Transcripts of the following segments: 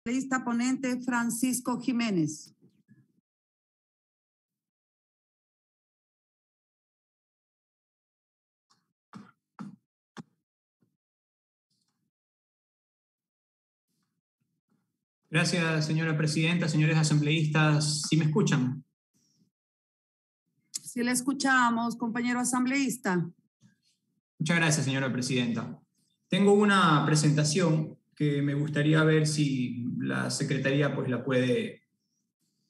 Lista ponente Francisco Jiménez. Gracias, señora presidenta, señores asambleístas. ¿Sí me escuchan? Sí le escuchamos, compañero asambleísta. Muchas gracias, señora presidenta. Tengo una presentación que me gustaría ver si la secretaría pues la puede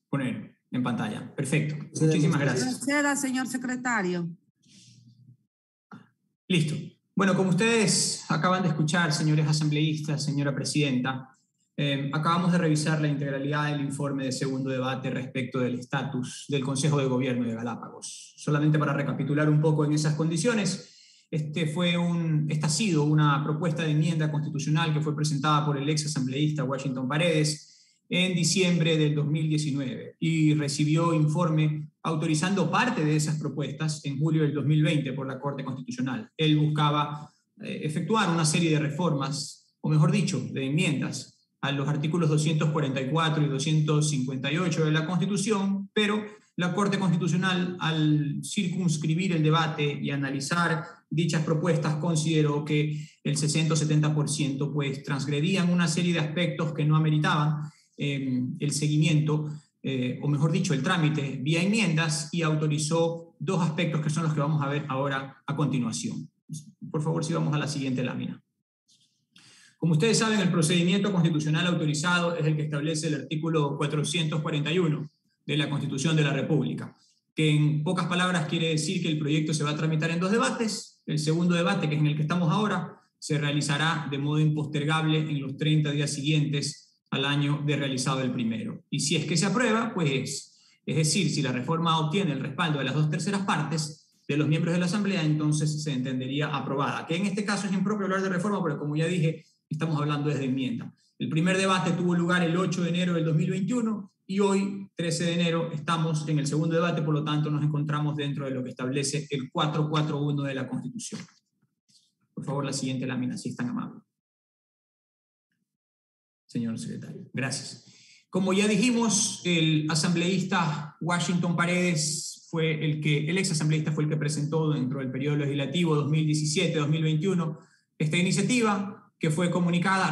poner en pantalla. Perfecto. Muchísimas gracias. Proceda, señor secretario. Listo. Bueno, como ustedes acaban de escuchar, señores asambleístas, señora presidenta, acabamos de revisar la integralidad del informe de segundo debate respecto del estatus del Consejo de Gobierno de Galápagos. Solamente para recapitular un poco en esas condiciones, esta ha sido una propuesta de enmienda constitucional que fue presentada por el ex asambleísta Washington Paredes en diciembre del 2019 y recibió informe autorizando parte de esas propuestas en julio del 2020 por la Corte Constitucional. Él buscaba efectuar una serie de reformas, o mejor dicho, de enmiendas a los artículos 244 y 258 de la Constitución, pero la Corte Constitucional, al circunscribir el debate y analizar dichas propuestas, consideró que el 60 o 70% pues transgredían una serie de aspectos que no ameritaban el seguimiento, o mejor dicho, el trámite vía enmiendas, y autorizó dos aspectos que son los que vamos a ver ahora a continuación. Por favor, si vamos a la siguiente lámina. Como ustedes saben, el procedimiento constitucional autorizado es el que establece el artículo 441 de la Constitución de la República, que en pocas palabras quiere decir que el proyecto se va a tramitar en dos debates. El segundo debate, que es en el que estamos ahora, se realizará de modo impostergable en los 30 días siguientes al año de realizado el primero. Y si es que se aprueba, pues es decir, si la reforma obtiene el respaldo de las 2/3 partes de los miembros de la Asamblea, entonces se entendería aprobada. Que en este caso es impropio hablar de reforma, porque como ya dije, estamos hablando desde enmienda. El primer debate tuvo lugar el 8 de enero del 2021 y hoy, 13 de enero, estamos en el segundo debate, por lo tanto nos encontramos dentro de lo que establece el 441 de la Constitución. Por favor, la siguiente lámina, si es tan amable. Señor secretario, gracias. Como ya dijimos, el asambleísta Washington Paredes el ex asambleísta fue el que presentó dentro del periodo legislativo 2017-2021 esta iniciativa, que fue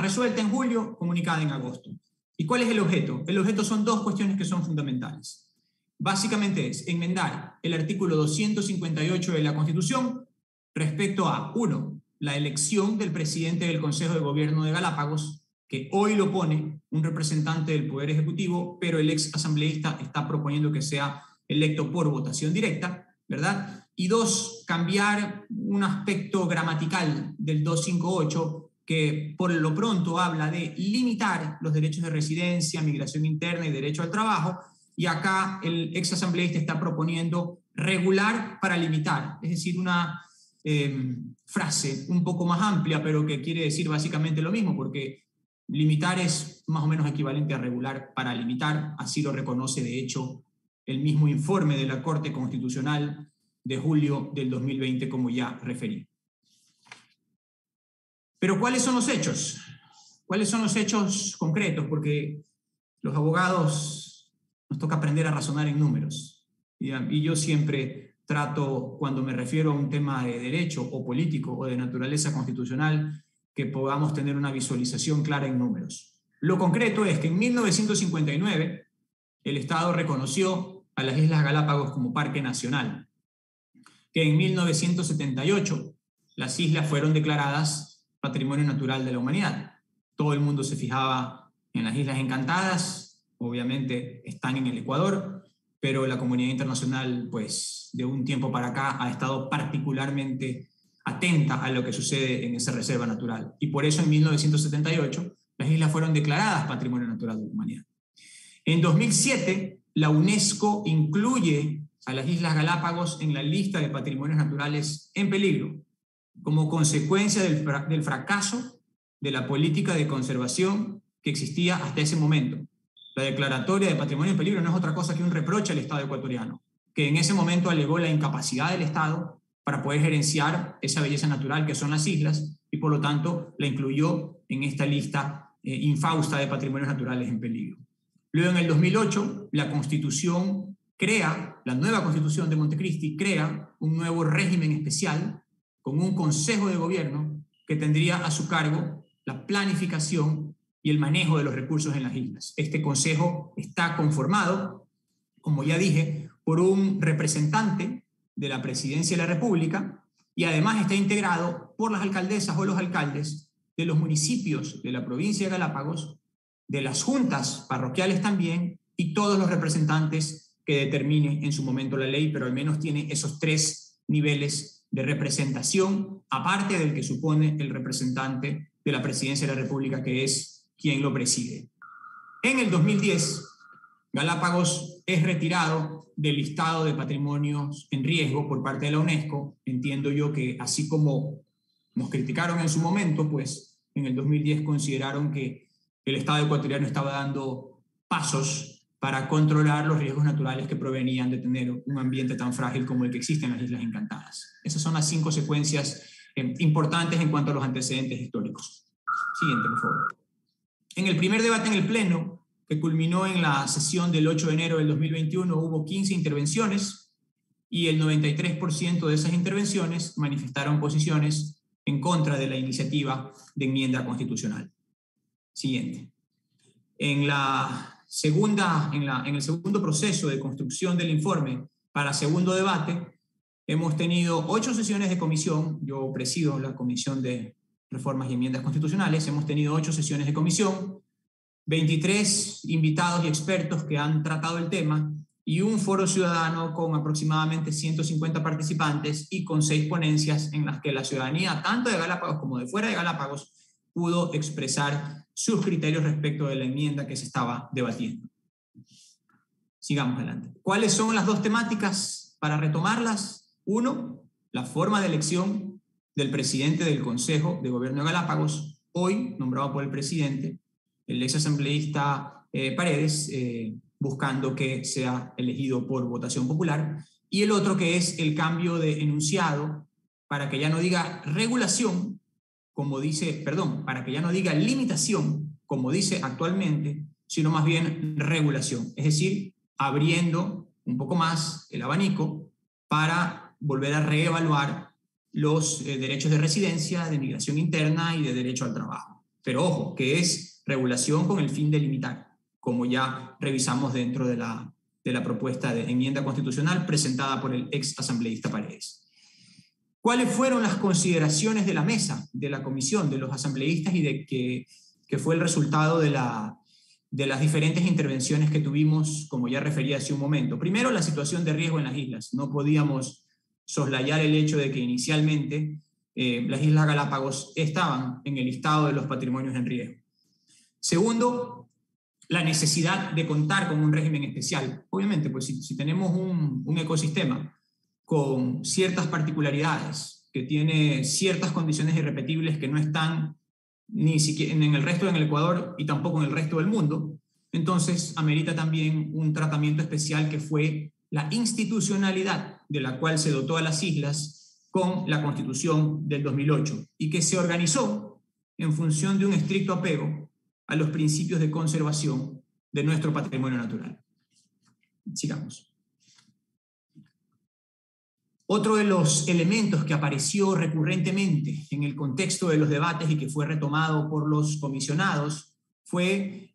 resuelta en julio, comunicada en agosto. ¿Y cuál es el objeto? El objeto son dos cuestiones que son fundamentales. Básicamente es enmendar el artículo 258 de la Constitución respecto a, uno, la elección del presidente del Consejo de Gobierno de Galápagos, que hoy lo pone un representante del Poder Ejecutivo, pero el ex asambleísta está proponiendo que sea electo por votación directa, ¿verdad? Y dos, cambiar un aspecto gramatical del 258 que por lo pronto habla de limitar los derechos de residencia, migración interna y derecho al trabajo, y acá el ex asambleísta está proponiendo regular para limitar, es decir, una frase un poco más amplia, pero que quiere decir básicamente lo mismo, porque limitar es más o menos equivalente a regular para limitar, así lo reconoce de hecho el mismo informe de la Corte Constitucional de julio del 2020, como ya referí. Pero ¿cuáles son los hechos? ¿Cuáles son los hechos concretos? Porque los abogados nos toca aprender a razonar en números. Y yo siempre trato, cuando me refiero a un tema de derecho o político o de naturaleza constitucional, que podamos tener una visualización clara en números. Lo concreto es que en 1959 el Estado reconoció a las Islas Galápagos como parque nacional, que en 1978 las islas fueron declaradas Patrimonio Natural de la Humanidad. Todo el mundo se fijaba en las Islas Encantadas, obviamente están en el Ecuador, pero la comunidad internacional, pues, de un tiempo para acá ha estado particularmente atenta a lo que sucede en esa reserva natural. Y por eso en 1978 las islas fueron declaradas Patrimonio Natural de la Humanidad. En 2007, la UNESCO incluye a las Islas Galápagos en la lista de patrimonios naturales en peligro, como consecuencia del fracaso de la política de conservación que existía hasta ese momento. La declaratoria de patrimonio en peligro no es otra cosa que un reproche al Estado ecuatoriano, que en ese momento alegó la incapacidad del Estado para poder gerenciar esa belleza natural que son las islas, y por lo tanto la incluyó en esta lista infausta de patrimonios naturales en peligro. Luego, en el 2008, la nueva Constitución de Montecristi crea un nuevo régimen especial con un Consejo de Gobierno que tendría a su cargo la planificación y el manejo de los recursos en las islas. Este consejo está conformado, como ya dije, por un representante de la Presidencia de la República y además está integrado por las alcaldesas o los alcaldes de los municipios de la provincia de Galápagos, de las juntas parroquiales también y todos los representantes que determine en su momento la ley, pero al menos tiene esos 3 niveles de representación, aparte del que supone el representante de la Presidencia de la República, que es quien lo preside. En el 2010, Galápagos es retirado del listado de patrimonios en riesgo por parte de la UNESCO. Entiendo yo que así como nos criticaron en su momento, pues en el 2010 consideraron que el Estado ecuatoriano estaba dando pasos para controlar los riesgos naturales que provenían de tener un ambiente tan frágil como el que existe en las Islas Encantadas. Esas son las 5 secuencias importantes en cuanto a los antecedentes históricos. Siguiente, por favor. En el primer debate en el Pleno, que culminó en la sesión del 8 de enero del 2021, hubo 15 intervenciones y el 93% de esas intervenciones manifestaron posiciones en contra de la iniciativa de enmienda constitucional. Siguiente. En el segundo proceso de construcción del informe para segundo debate, hemos tenido 8 sesiones de comisión. Yo presido la Comisión de Reformas y Enmiendas Constitucionales. Hemos tenido 8 sesiones de comisión, 23 invitados y expertos que han tratado el tema y un foro ciudadano con aproximadamente 150 participantes y con 6 ponencias en las que la ciudadanía, tanto de Galápagos como de fuera de Galápagos, pudo expresar sus criterios respecto de la enmienda que se estaba debatiendo. Sigamos adelante. ¿Cuáles son las 2 temáticas para retomarlas? 1, la forma de elección del presidente del Consejo de Gobierno de Galápagos, hoy nombrado por el presidente, el ex asambleísta Paredes, buscando que sea elegido por votación popular. Y el otro, que es el cambio de enunciado para que ya no diga regulación, para que ya no diga limitación, como dice actualmente, sino más bien regulación. Es decir, abriendo un poco más el abanico para volver a reevaluar los derechos de residencia, de migración interna y de derecho al trabajo. Pero ojo, que es regulación con el fin de limitar, como ya revisamos dentro de la propuesta de enmienda constitucional presentada por el ex asambleísta Paredes. ¿Cuáles fueron las consideraciones de la mesa, de la comisión, de los asambleístas y de que fue el resultado de las diferentes intervenciones que tuvimos, como ya referí hace un momento? Primero, la situación de riesgo en las islas. No podíamos soslayar el hecho de que inicialmente las Islas Galápagos estaban en el listado de los patrimonios en riesgo. Segundo, la necesidad de contar con un régimen especial. Obviamente, pues si tenemos un ecosistema con ciertas particularidades, que tiene ciertas condiciones irrepetibles que no están ni siquiera en el resto del Ecuador y tampoco en el resto del mundo, entonces amerita también un tratamiento especial, que fue la institucionalidad de la cual se dotó a las islas con la Constitución del 2008 y que se organizó en función de un estricto apego a los principios de conservación de nuestro patrimonio natural. Sigamos. Otro de los elementos que apareció recurrentemente en el contexto de los debates y que fue retomado por los comisionados fue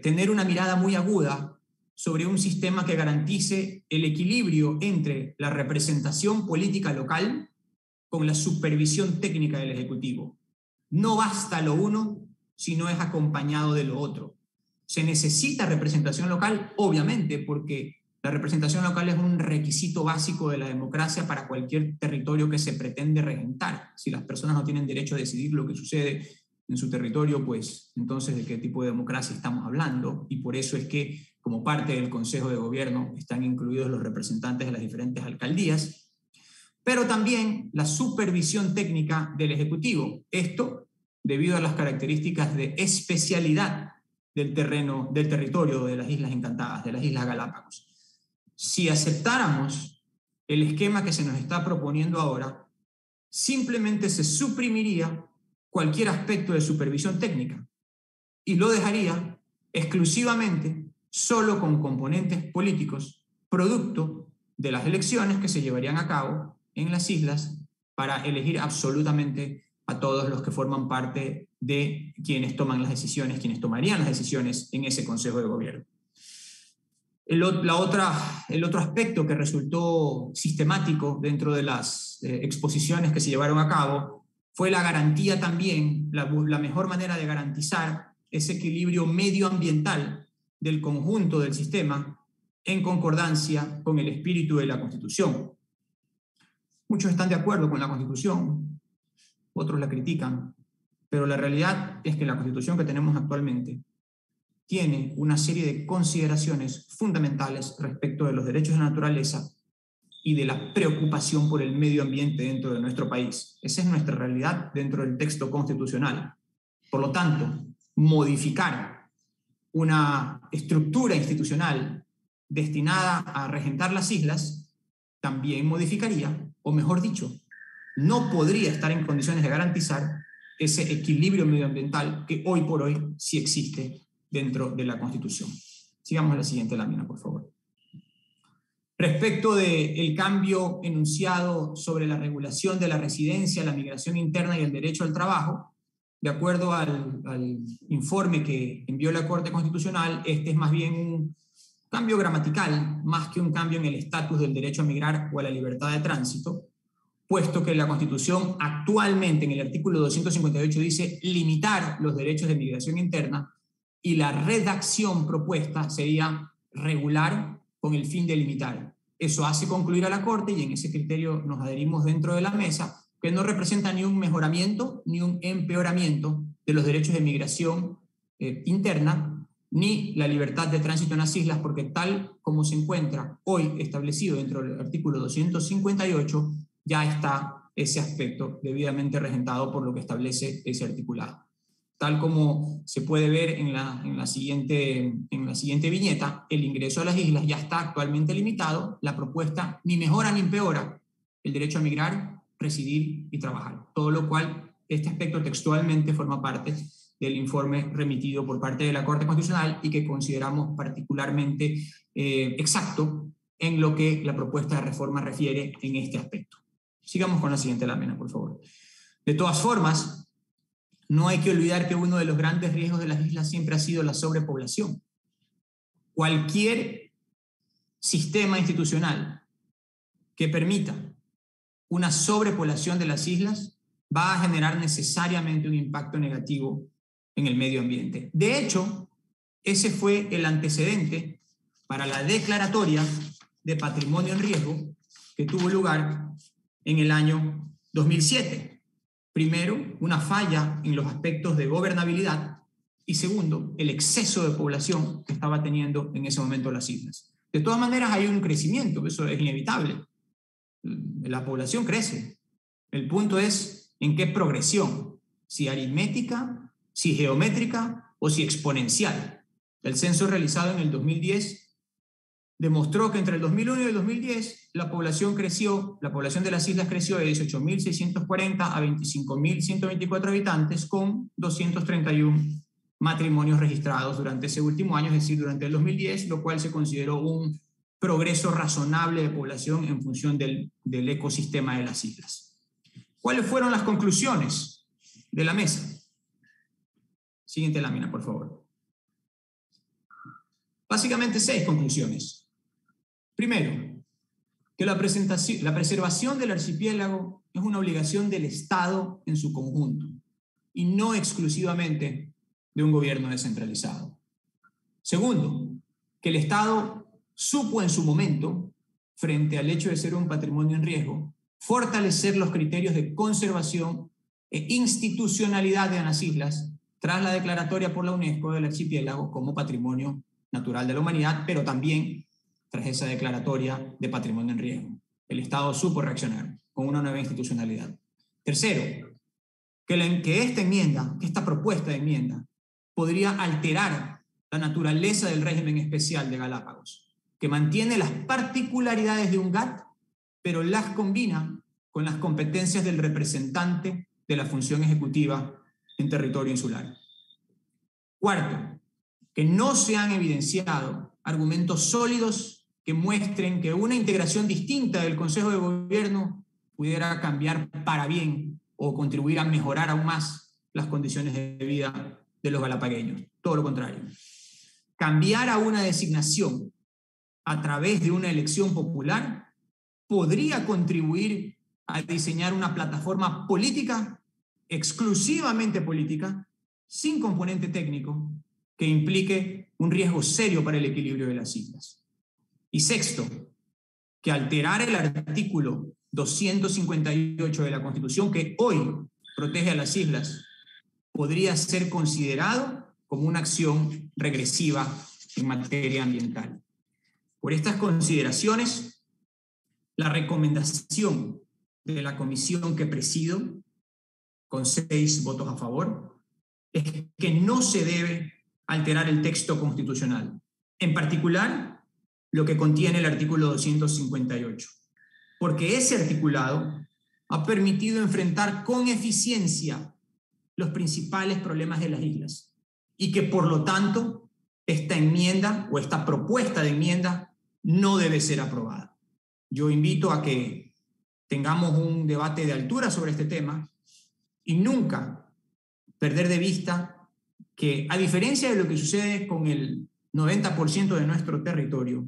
tener una mirada muy aguda sobre un sistema que garantice el equilibrio entre la representación política local con la supervisión técnica del Ejecutivo. No basta lo uno si no es acompañado de lo otro. Se necesita representación local, obviamente, porque la representación local es un requisito básico de la democracia para cualquier territorio que se pretende regentar. Si las personas no tienen derecho a decidir lo que sucede en su territorio, pues entonces ¿de qué tipo de democracia estamos hablando? Y por eso es que, como parte del Consejo de Gobierno, están incluidos los representantes de las diferentes alcaldías, pero también la supervisión técnica del Ejecutivo. Esto debido a las características de especialidad del territorio de las Islas Encantadas, de las Islas Galápagos. Si aceptáramos el esquema que se nos está proponiendo ahora, simplemente se suprimiría cualquier aspecto de supervisión técnica. y lo dejaría exclusivamente solo con componentes políticos, producto de las elecciones que se llevarían a cabo en las islas para elegir absolutamente a todos los que forman parte de quienes toman las decisiones, quienes tomarían las decisiones en ese Consejo de Gobierno. El otro aspecto que resultó sistemático dentro de las exposiciones que se llevaron a cabo fue la garantía también, la mejor manera de garantizar ese equilibrio medioambiental del conjunto del sistema en concordancia con el espíritu de la Constitución. Muchos están de acuerdo con la Constitución, otros la critican, pero la realidad es que la Constitución que tenemos actualmente tiene una serie de consideraciones fundamentales respecto de los derechos de la naturaleza y de la preocupación por el medio ambiente dentro de nuestro país. Esa es nuestra realidad dentro del texto constitucional. Por lo tanto, modificar una estructura institucional destinada a regentar las islas también modificaría, o mejor dicho, no podría estar en condiciones de garantizar ese equilibrio medioambiental que hoy por hoy sí existe dentro de la Constitución. Sigamos a la siguiente lámina, por favor. Respecto del cambio enunciado sobre la regulación de la residencia, la migración interna y el derecho al trabajo, de acuerdo al informe que envió la Corte Constitucional, este es más bien un cambio gramatical, más que un cambio en el estatus del derecho a migrar o a la libertad de tránsito, puesto que la Constitución actualmente en el artículo 258 dice limitar los derechos de migración interna, y la redacción propuesta sería regular con el fin de limitar. Eso hace concluir a la Corte, y en ese criterio nos adherimos dentro de la mesa, que no representa ni un mejoramiento ni un empeoramiento de los derechos de migración interna, ni la libertad de tránsito en las islas, porque tal como se encuentra hoy establecido dentro del artículo 258, ya está ese aspecto debidamente regentado por lo que establece ese articulado. Tal como se puede ver en la siguiente viñeta, el ingreso a las islas ya está actualmente limitado. La propuesta ni mejora ni empeora el derecho a migrar, residir y trabajar. Todo lo cual, este aspecto textualmente forma parte del informe remitido por parte de la Corte Constitucional y que consideramos particularmente exacto en lo que la propuesta de reforma refiere en este aspecto. Sigamos con la siguiente lámina, por favor. De todas formas, no hay que olvidar que uno de los grandes riesgos de las islas siempre ha sido la sobrepoblación. Cualquier sistema institucional que permita una sobrepoblación de las islas va a generar necesariamente un impacto negativo en el medio ambiente. De hecho, ese fue el antecedente para la declaratoria de patrimonio en riesgo que tuvo lugar en el año 2007. Primero, una falla en los aspectos de gobernabilidad y segundo, el exceso de población que estaba teniendo en ese momento las islas. De todas maneras, hay un crecimiento, eso es inevitable. La población crece. El punto es en qué progresión, si aritmética, si geométrica o si exponencial. El censo realizado en el 2010 demostró que entre el 2001 y el 2010 la población de las islas creció de 18.640 a 25.124 habitantes con 231 matrimonios registrados durante ese último año, es decir, durante el 2010, lo cual se consideró un progreso razonable de población en función del ecosistema de las islas. ¿Cuáles fueron las conclusiones de la mesa? Siguiente lámina, por favor. Básicamente 6 conclusiones. Primero, que la preservación del archipiélago es una obligación del Estado en su conjunto y no exclusivamente de un gobierno descentralizado. Segundo, que el Estado supo en su momento, frente al hecho de ser un patrimonio en riesgo, fortalecer los criterios de conservación e institucionalidad de las islas tras la declaratoria por la UNESCO del archipiélago como patrimonio natural de la humanidad, pero también tras esa declaratoria de patrimonio en riesgo. El Estado supo reaccionar con una nueva institucionalidad. Tercero, que esta propuesta de enmienda podría alterar la naturaleza del régimen especial de Galápagos, que mantiene las particularidades de un GATT, pero las combina con las competencias del representante de la función ejecutiva en territorio insular. Cuarto, que no se han evidenciado argumentos sólidos que muestren que una integración distinta del Consejo de Gobierno pudiera cambiar para bien o contribuir a mejorar aún más las condiciones de vida de los galapagueños. Todo lo contrario. Cambiar a una designación a través de una elección popular podría contribuir a diseñar una plataforma política, exclusivamente política, sin componente técnico, que implique un riesgo serio para el equilibrio de las islas. Y sexto, que alterar el artículo 258 de la Constitución, que hoy protege a las islas, podría ser considerado como una acción regresiva en materia ambiental. Por estas consideraciones, la recomendación de la comisión que presido, con 6 votos a favor, es que no se debe alterar el texto constitucional, en particular lo que contiene el artículo 258, porque ese articulado ha permitido enfrentar con eficiencia los principales problemas de las islas y que por lo tanto esta enmienda o esta propuesta de enmienda no debe ser aprobada. Yo invito a que tengamos un debate de altura sobre este tema y nunca perder de vista que, a diferencia de lo que sucede con el 90% de nuestro territorio,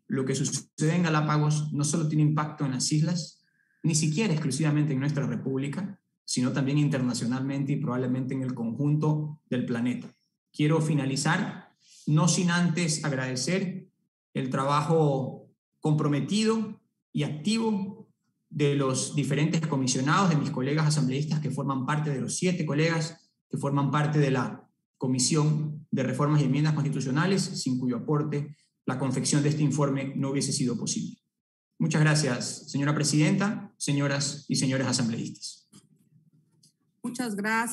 lo que sucede en Galápagos no solo tiene impacto en las islas, ni siquiera exclusivamente en nuestra república, sino también internacionalmente y probablemente en el conjunto del planeta. Quiero finalizar, no sin antes agradecer el trabajo comprometido y activo de los diferentes comisionados, de mis colegas asambleístas que forman parte, de los 7 colegas que forman parte de la Comisión de Reformas y Enmiendas Constitucionales, sin cuyo aporte la confección de este informe no hubiese sido posible. Muchas gracias, señora presidenta, señoras y señores asambleístas. Muchas gracias.